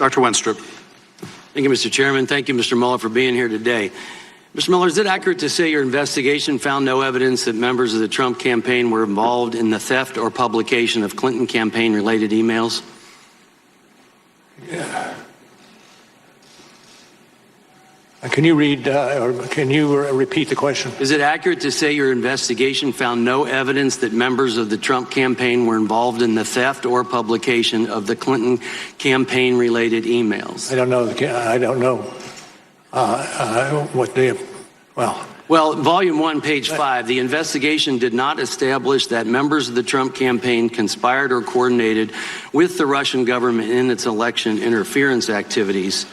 Dr. Wenstrup. Thank you, Mr. Chairman. Thank you, Mr. Mueller, for being here today. Mr. Mueller, is it accurate to say your investigation found no evidence that members of the Trump campaign were involved in the theft or publication of Clinton campaign-related emails? Yeah. Can you read or can you repeat the question? Is it accurate to say your investigation found no evidence that members of the Trump campaign were involved in the theft or publication of the Clinton campaign-related emails? I don't know. I don't know what they. Well, Volume 1, page 5, the investigation did not establish that members of the Trump campaign conspired or coordinated with the Russian government in its election interference activities.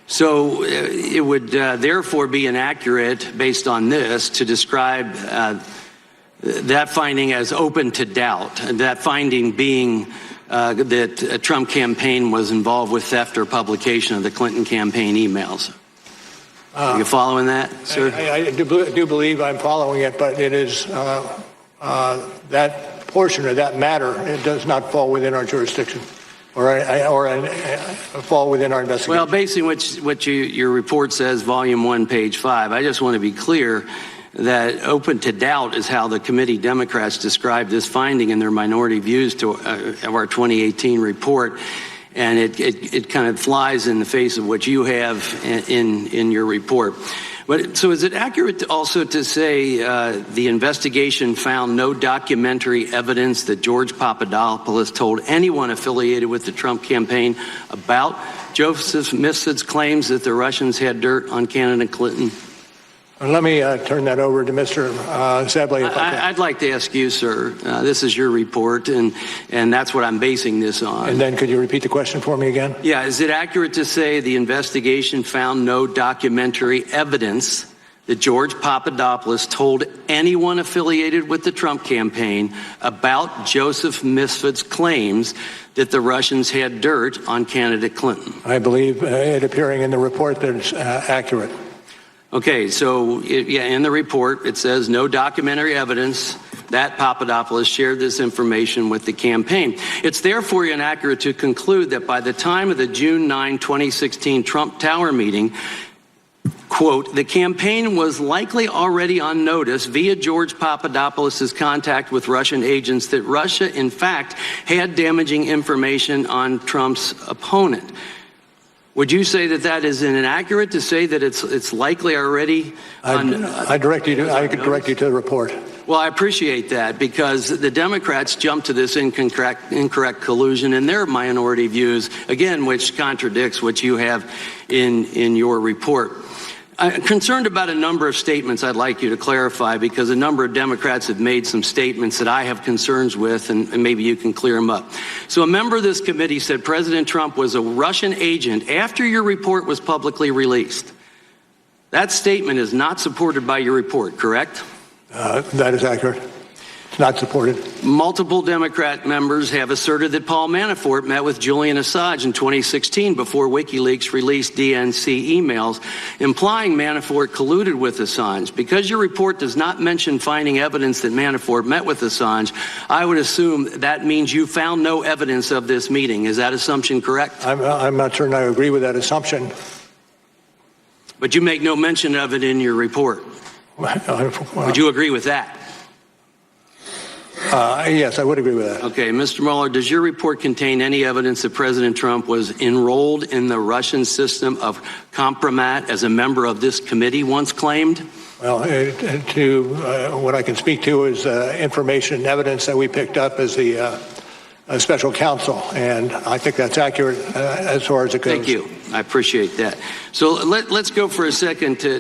So it would therefore be inaccurate, based on this, to describe that finding as open to doubt, that finding being that a Trump campaign was involved with theft or publication of the Clinton campaign emails. Are you following that, sir? I do believe I'm following it, but it is that portion of that matter, it does not fall within our jurisdiction. Or fall within our investigation. Well, based on what your report says, Volume 1, page 5, I just want to be clear that open to doubt is how the committee Democrats described this finding in their minority views of our 2018 report. And it kind of flies in the face of what you have in your report. But so is it accurate also to say the investigation found no documentary evidence that George Papadopoulos told anyone affiliated with the Trump campaign about Joseph Mifsid's claims that the Russians had dirt on candidate Clinton? Let me turn that over to Mr. Zebley. I'd like to ask you, sir. This is your report, and that's what I'm basing this on. And then could you repeat the question for me again? Yeah. Is it accurate to say the investigation found no documentary evidence that George Papadopoulos told anyone affiliated with the Trump campaign about Joseph Mifsid's claims that the Russians had dirt on candidate Clinton? I believe it appearing in the report that it's accurate. Okay, so in the report, it says no documentary evidence that Papadopoulos shared this information with the campaign. It's therefore inaccurate to conclude that by the time of the June 9, 2016 Trump Tower meeting, quote, the campaign was likely already on notice via George Papadopoulos' contact with Russian agents that Russia, in fact, had damaging information on Trump's opponent. Would you say that is inaccurate to say that it's likely already on? I could direct you to the report. Well, I appreciate that, because the Democrats jumped to this incorrect collusion in their minority views, again, which contradicts what you have in your report. I'm concerned about a number of statements I'd like you to clarify, because a number of Democrats have made some statements that I have concerns with, and maybe you can clear them up. So a member of this committee said President Trump was a Russian agent after your report was publicly released. That statement is not supported by your report, correct? That is accurate. It's not supported. Multiple Democrat members have asserted that Paul Manafort met with Julian Assange in 2016 before WikiLeaks released DNC emails implying Manafort colluded with Assange. Because your report does not mention finding evidence that Manafort met with Assange, I would assume that means you found no evidence of this meeting. Is that assumption correct? I'm not certain I agree with that assumption. But you make no mention of it in your report. Would you agree with that? Yes, I would agree with that. Okay, Mr. Mueller, does your report contain any evidence that President Trump was enrolled in the Russian system of compromat as a member of this committee once claimed? Well, what I can speak to is information and evidence that we picked up as the special counsel, and I think that's accurate as far as it goes. Thank you. I appreciate that. So let's go for a second to